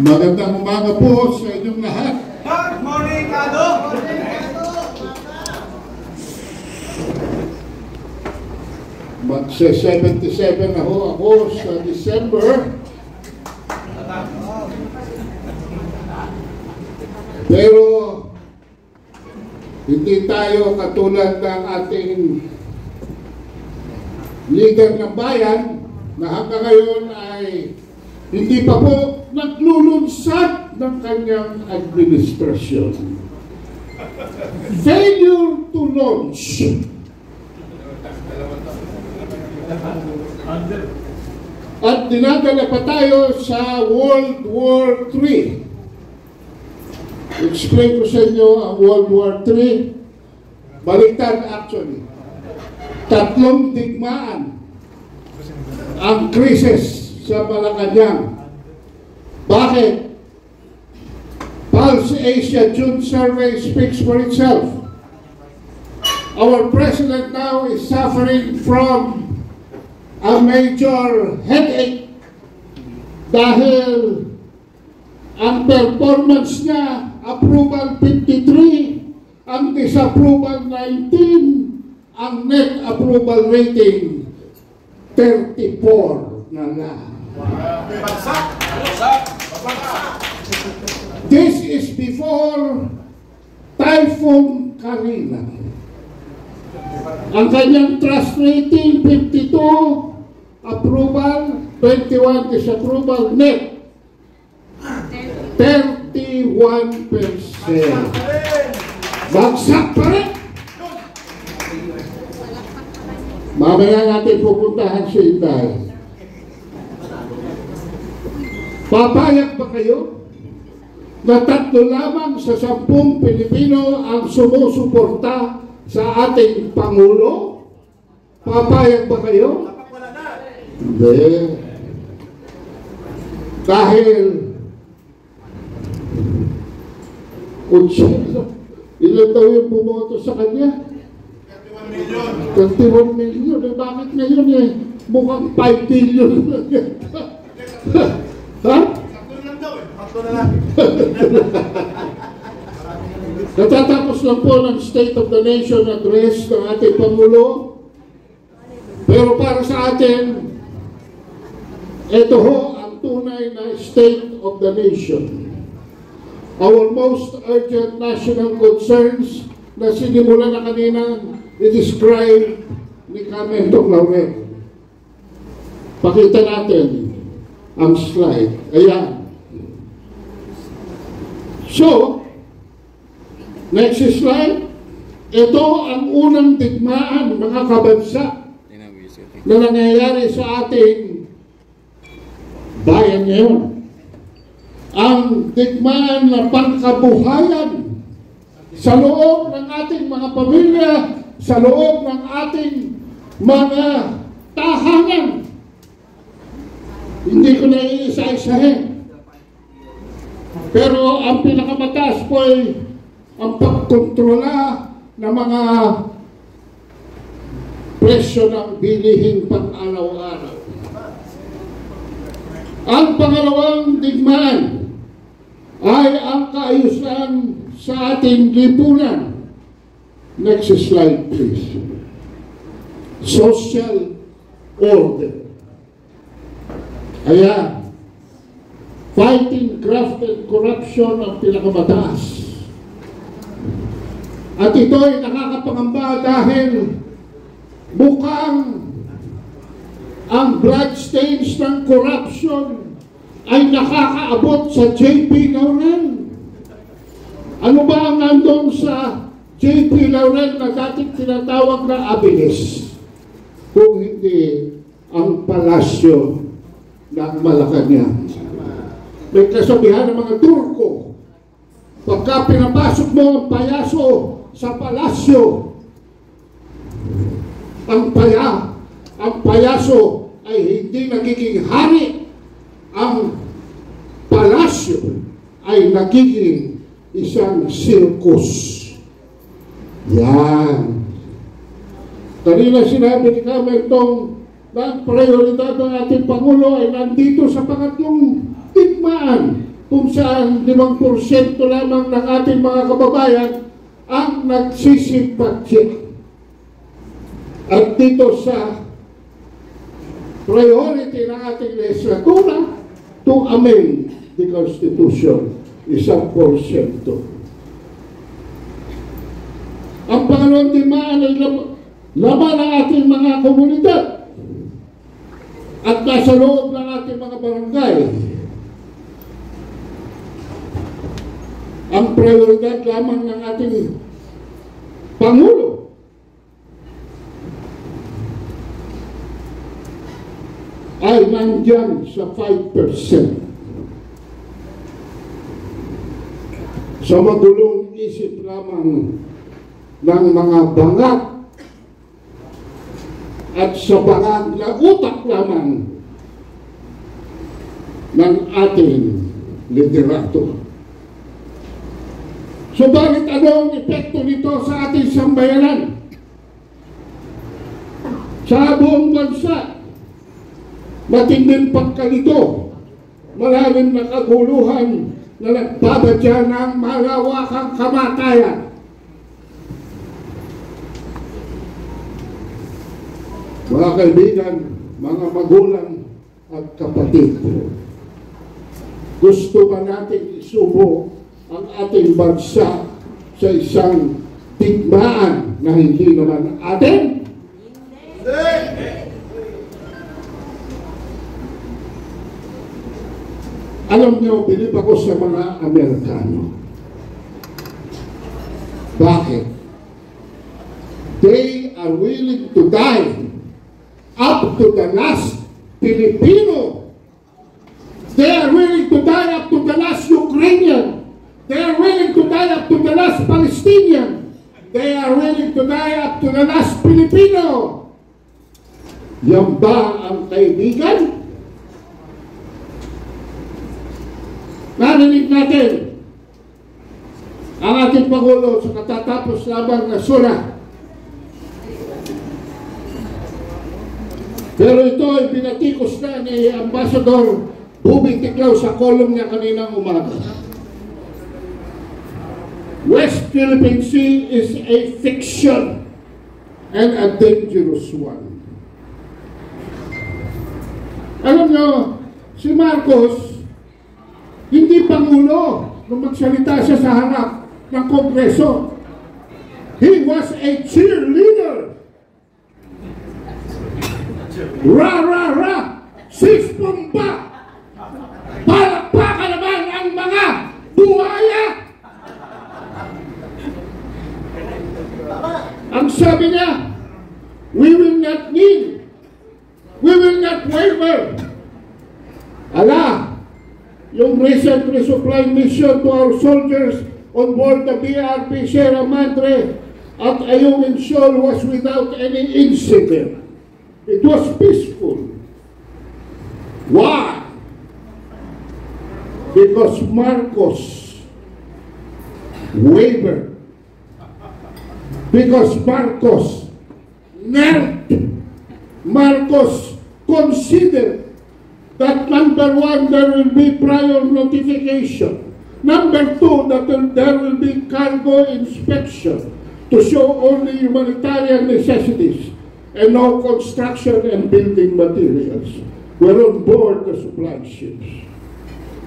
Magandang umaga po sa inyong lahat. Good morning, Kado! Magse-77 na ho ako sa December. Pero hindi tayo katulad ng ating leader ng bayan na hanggang ngayon ay hindi pa po naglulunsad ng kanyang administrasyon. Failure to launch. At dinadala pa tayo sa World War III. Explain ko sa inyo ang World War III. Baliktad actually. 3 digmaan ang krisis sa Malacanang. Bakit? Pulse Asia June survey speaks for itself. Our president now is suffering from a major headache dahil ang performance niya, approval 53, ang disapproval 19, ang net approval rating 34 na lang. This is before Typhoon Karina. Ang kanyang trust rating 52, approval 21, disapproval net 31%. Bagsak pa rin. Mamaya natin pupuntahan si Inday. Papayag ba kayo na 3 lamang sa 10 Pilipino ang sumusuporta sa ating Pangulo? Papayag ba kayo? Hindi. Dahil ilan daw yung bumoto sa kanya? 31 million. Bakit ngayon mukhang 5 billion ha? Natatapos lang po ng State of the Nation address ng ating Pangulo. Pero para sa atin, ito ho ang tunay na State of the Nation. Our most urgent national concerns na sinimula na kanina i-describe ni Carmento Laurel. Pakita natin ang slide. Ayan. So, next slide. Ito ang unang digmaan, mga kabansa, na nangyayari sa ating bayan ngayon. Ang digmaan na pangkabuhayan sa loob ng ating mga pamilya, sa loob ng ating mga tahanan. Hindi ko na iisa-isahin. Pero ang pinakamataas po ay ang pagkontrola ng mga presyo ng bilihing pang-araw-araw. Ang pangalawang digmaan ay ang kaayusan sa ating lipunan. Next slide, please. Social order. Ayan. Fighting graft and corruption ang pinakamataas. At ito ay nakakapangamba dahil mukhang ang bloodstains ng corruption ay nakakaabot sa JP Laurel. Ano ba ang nandun sa JP Laurel na dating tinatawag na abilis? Kung hindi ang palasyo ng Malacanang. May kasabihan ng mga Turko, pagka pinapasok mo ang payaso sa palasyo, ang payaso ay hindi nagiging hari, ang palasyo ay nagiging isang sirkus. Yan. Kanina sinabi ni Carmento na ang prioridad ng ating Pangulo ay nandito sa pangatlong digmaan. kung saan 5% lamang ng ating mga kababayan ang nagsisimpatya. At dito sa priority ng ating legislatura to amend the Constitution, 1%. Ang pangalawang timaan ay laban ng ating mga komunidad at nasa loob ng ating mga barangay. Ang prioridad lamang ng ating Pangulo ay nandyan sa 5%. Sa magulong isip lamang ng mga bangag at sa bangag na utak lamang ng ating liderato. Subalit ano ang epekto nito sa ating sambayanan? Sa buong bansa, matinding pagkalito, malalim na kaguluhan na nagbabadya ng malawakang kamatayan. Mga kaibigan, mga magulang at kapatid, gusto ba natin isubo ang ating bansa sa isang digmaan na hindi naman atin? Alam niyo, bilib ako sa mga Amerikano. Bakit? They are willing to die up to the last Filipino. They are willing to die up to the last Ukrainian. They are willing to die up to the last Palestinian. They are willing to die up to the last Filipino. Yan ba ang kaibigan? Narinig natin ang ating Pangulo sa katatapos lamang na sulat. Pero ito ay pinatikos na ni Ambassador Bubing Tiklaw sa column niya kaninang umaga. West Philippine Sea is a fiction and a dangerous one. Alam nyo, si Marcos, hindi Pangulo nung magsalita siya sa harap ng Kongreso. He was a cheerleader. Ra, ra, ra! Sis Pompa! Palakpakan naman ang mga buhaya! Ang sabi niya, we will not need, we will not waver. Ala, yung recent resupply mission to our soldiers on board the BRP Sierra Madre at Ayungin Shoal was without any incident. It was peaceful. Why? Because Marcos wavered. Because Marcos knelt. Marcos considered that number one, there will be prior notification. Number two, that there will be cargo inspection to show only humanitarian necessities and no construction and building materials were on board the supply ships.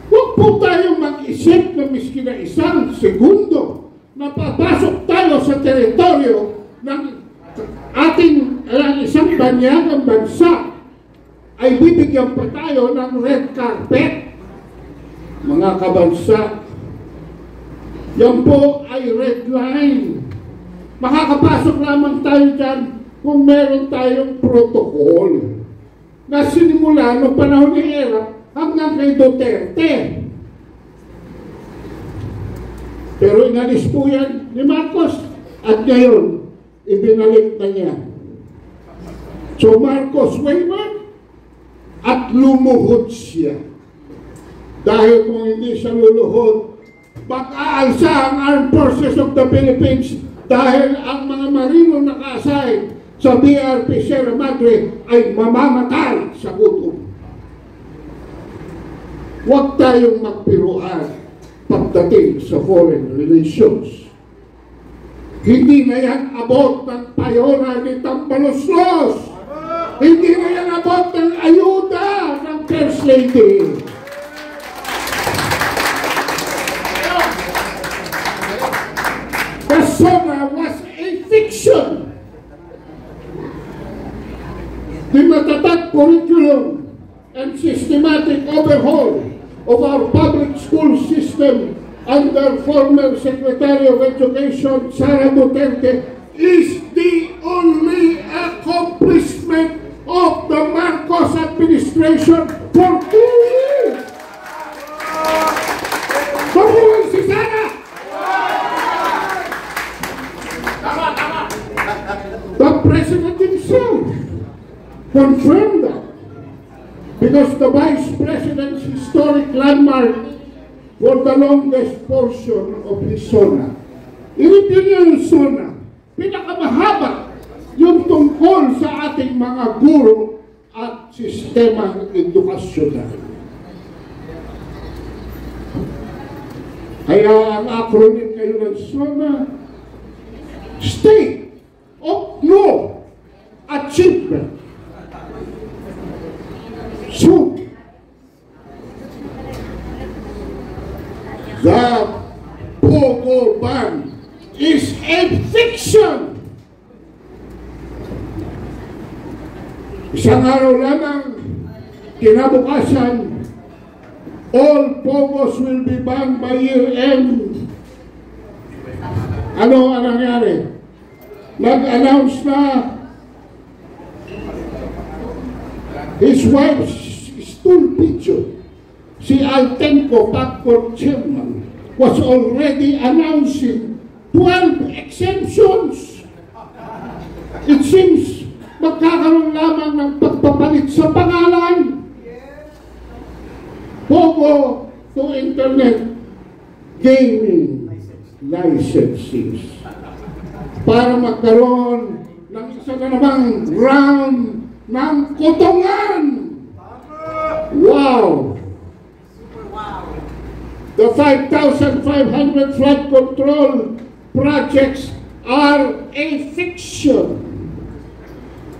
Huwag po tayong mag-isip na miski na isang segundo na papasok tayo sa teritoryo ng ating isang banyagang bansa ay bibigyan pa tayo ng red carpet. Mga kabansa, yan po ay red line. Makakapasok lamang tayo dyan kung meron tayong protocol na sinimula noong panahon ni Erap hanggang kay Duterte. Pero inalis po yan ni Marcos at ngayon ibinalik na niya. So Marcos wavered at lumuhod siya. Dahil kung hindi siya luluhod, mag-aalsa ang Armed Forces of the Philippines dahil ang mga marino naka-assign sa BRP Sierra Madre ay mamamatay sa gutom. huwag tayong magpiruan pagdating sa foreign relations. Hindi na yan abot ng payora ni Tambaloslos. Hindi na yan abot ng ayuda ng First Lady. The SONA was a fiction. The matatag curriculum and systematic overhaul of our public school system under former Secretary of Education Sara Duterte is the only accomplishment of the Marcos administration for 2 years. Mabuhay si Sara! The President himself confirmed that, because the Vice President's historic landmark for the longest portion of his SONA. I-review niya yung SONA. Pinakamahaba yung tungkol sa ating mga guro at sistemang edukasyonal. Kaya ang acronym ngayon ng SONA, State of No Achievement. So, the Pogo ban is a fiction. Isang araw lamang, kinabukasan, all Pogos will be banned by year end. Ano ang nangyari? Nag-announce na his wife's stool picture, si Altenco Popcorn Chairman, was already announcing 12 exemptions. It seems magkakaroon lamang ng pagpapalit sa pangalan. Pogo to internet gaming licenses para magkaroon ng isa na namang round ng kutungan. Wow! The 5,500 flood control projects are a fiction.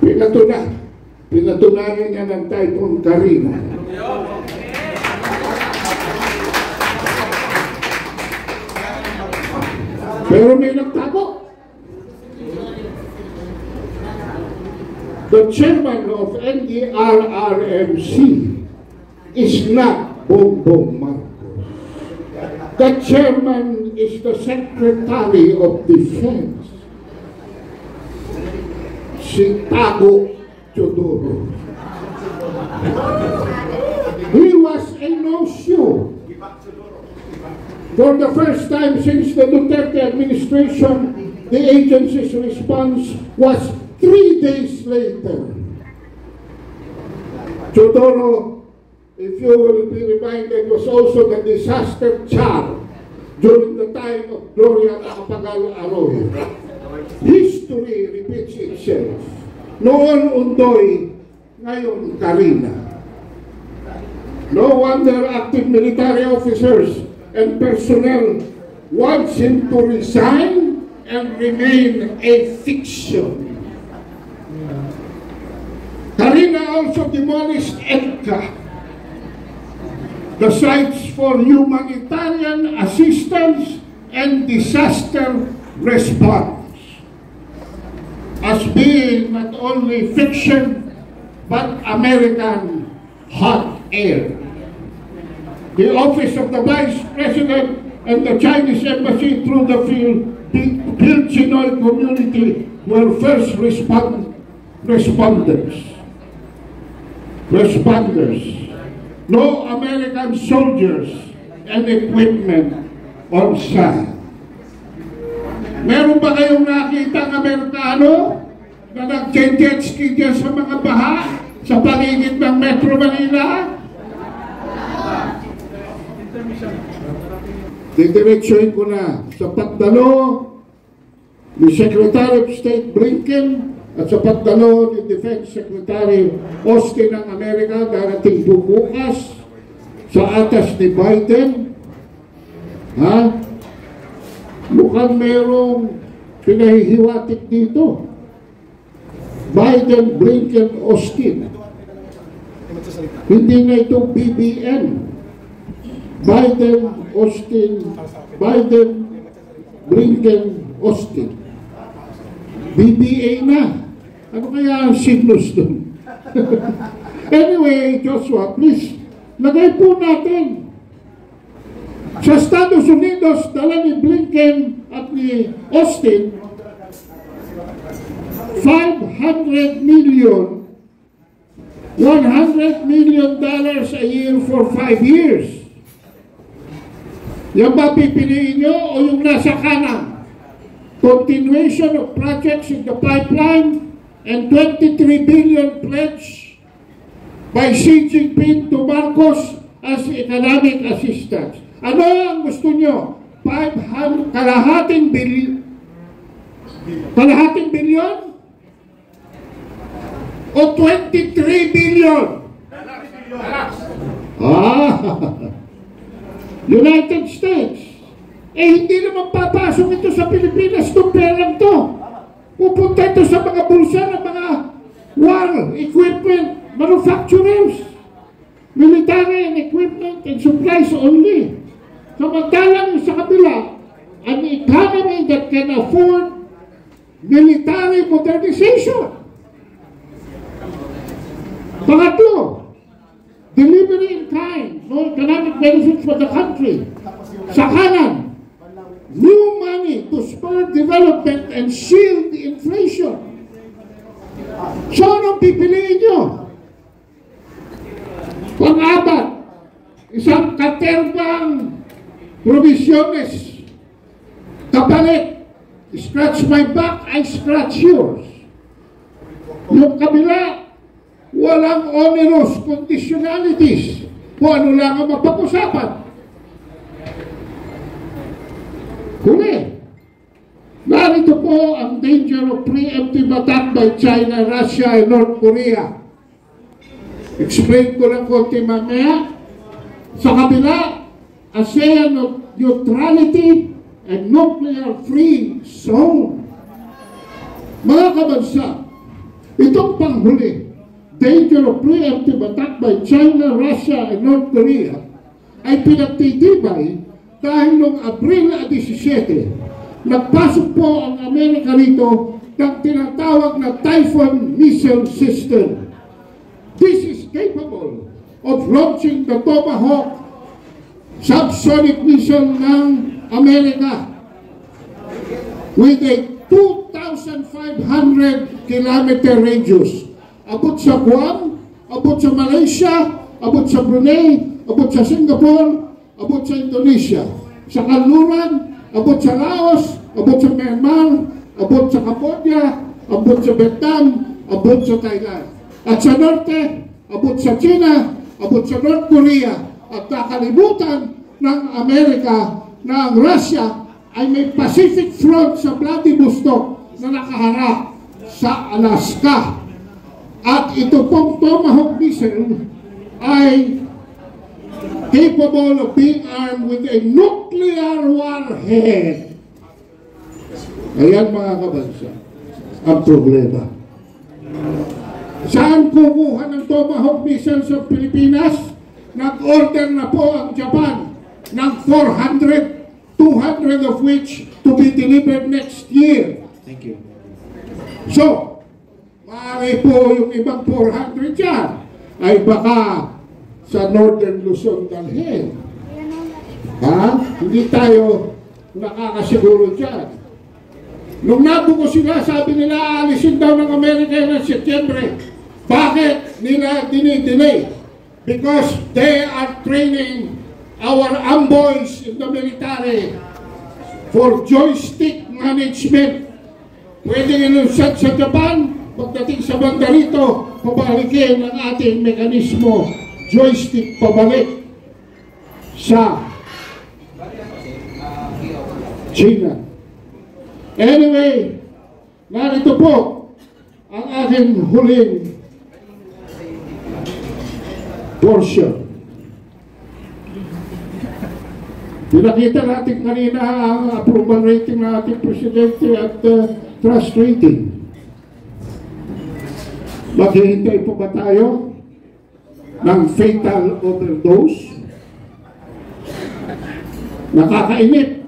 Pinatunayan niya ng Typhoon Karina. Pero may nagtago. The chairman of NDRRMC is not Bongbong Marcos. The chairman is the Secretary of Defense, si Tago Teodoro. He was a no-show. For the first time since the Duterte administration, the agency's response was 3 days later. Teodoro, if you will be reminded, was also the disaster child during the time of Gloria Macapagal Arroyo. History repeats itself. Noon Undoy, ngayon Karina. No wonder active military officers and personnel wants him to resign and remain a fiction. Karina also demolished EDCA, the sites for humanitarian assistance and disaster response, as being not only fiction but American hot air. The office of the Vice President and the Chinese Embassy through the Phil-Chinoy community were first responders. No American soldiers and equipment on site. Meron ba kayong nakita ng Amerikano na nag-jet ski dyan sa mga baha sa paligid ng Metro Manila? Didiretsuhin ko na sa pagdalo ni Secretary of State Blinken at sa pagdalo ni Defense Secretary Austin ng Amerika darating bukas sa atas ni Biden. Ha? Mukhang merong pinahihiwatik dito. Biden, Blinken, Austin. Hindi na ito BBN. Biden, Austin, Biden, Blinken, Austin. BBA na. Ano kaya ang signals dun? Anyway, Joshua, please, lagay po natin. Sa Estados Unidos, dala ni Blinken at ni Austin, $500 million a year for 5 years. Yan ba pipiliin nyo o yung nasa kanan? Continuation of projects in the pipeline and 23 billion pledge by Xi Jinping to Marcos as economic assistance. Ano ang gusto nyo? Kalahating bilyon? O 23 billion? United States. Hindi naman papasok ito sa Pilipinas. Itong perang to. Pupunta ito sa mga bulsa ng mga war equipment manufacturers. Military and equipment and supplies only. Samantalang sa kabila, an economy that can afford military modernization. Pangatlo, delivery in kind, no economic benefits for the country. Sa kanan, new money to spur development and shield the inflation. So, anong pipiliin nyo? Pang-apat, isang katerbang provisiones. Kapalit, scratch my back, I scratch yours. Yung kabila, walang onerous conditionalities. Kung ano lang ang mapag-usapan. Huli, narito po ang danger of preemptive attack by China, Russia, and North Korea. Explain ko lang konti mamaya. Sa kabila, ASEAN neutrality and nuclear-free zone. Mga kabansa, itong panghuli, danger of preemptive attack by China, Russia, and North Korea ay pinagtitibay dahil noong Abril 17, nagpasok po ang Amerika rito ng tinatawag na Typhoon missile system. This is capable of launching the Tomahawk subsonic missile ng Amerika with a 2,500 kilometer radius. Abot sa Guam, abot sa Malaysia, abot sa Brunei, abot sa Singapore, abot sa Indonesia. Sa kanluran, abot sa Laos, abot sa Myanmar, abot sa Cambodia, abot sa Vietnam, abot sa Thailand. At sa norte, abot sa China, abot sa North Korea. At nakalimutan ng Amerika na ang Russia ay may Pacific Front sa Vladivostok na nakaharap sa Alaska. At ito pong Tomahawk missile ay capable of being armed with a nuclear warhead. Ayan mga kabansa, ang problema. Saan kukuha ng Tomahawk missile sa Pilipinas? Nag-order na po ang Japan ng 400, 200 of which to be delivered next year. Thank you. So, maaari po yung ibang 400 dyan ay baka sa Northern Luzon dalhin. Ha? Hindi tayo nakakasiguro dyan. Nung nabuko sila, sabi nila aalisin daw ng Amerika ng Setyembre. Bakit nila dinidelay? Because they are training our amboys in the military for joystick management. Pwede ilusad sa Japan, pagdating sa banda rito, pabalikin ang ating mekanismo, joystick pabalik sa China. Anyway, narito po ang aking huling portion. Pinakita natin kanina ang approval rating ng ating presidente at trust rating. Maghihintay po ba tayo ng fatal overdose? Nakakainit.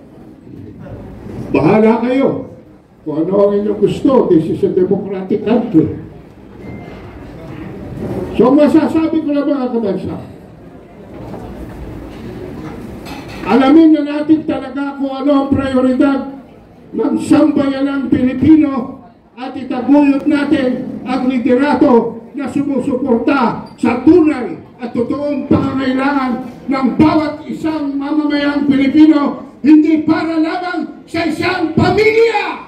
Bahala kayo kung ano ang inyong gusto. This is a democratic country. So masasabi ko na mga kabansa, alamin na natin talaga kung ano ang prioridad ng sambayanang Pilipino at itaguyod natin ang liderato na sumusuporta sa tunay at totoong pangangailangan ng bawat isang mamamayang Pilipino, hindi para lamang sa isang pamilya.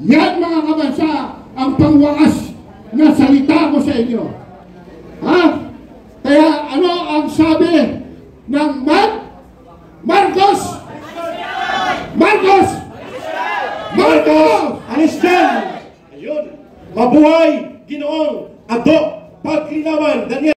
Yan mga kabansa ang pangwakas na salita ko sa inyo. Ha? Kaya ano ang sabi ng Marcos! Marcos! Marcos! Alis dyan! Ayun! Mabuhay! Ginoong Ado! Pagkinawan! Daniel!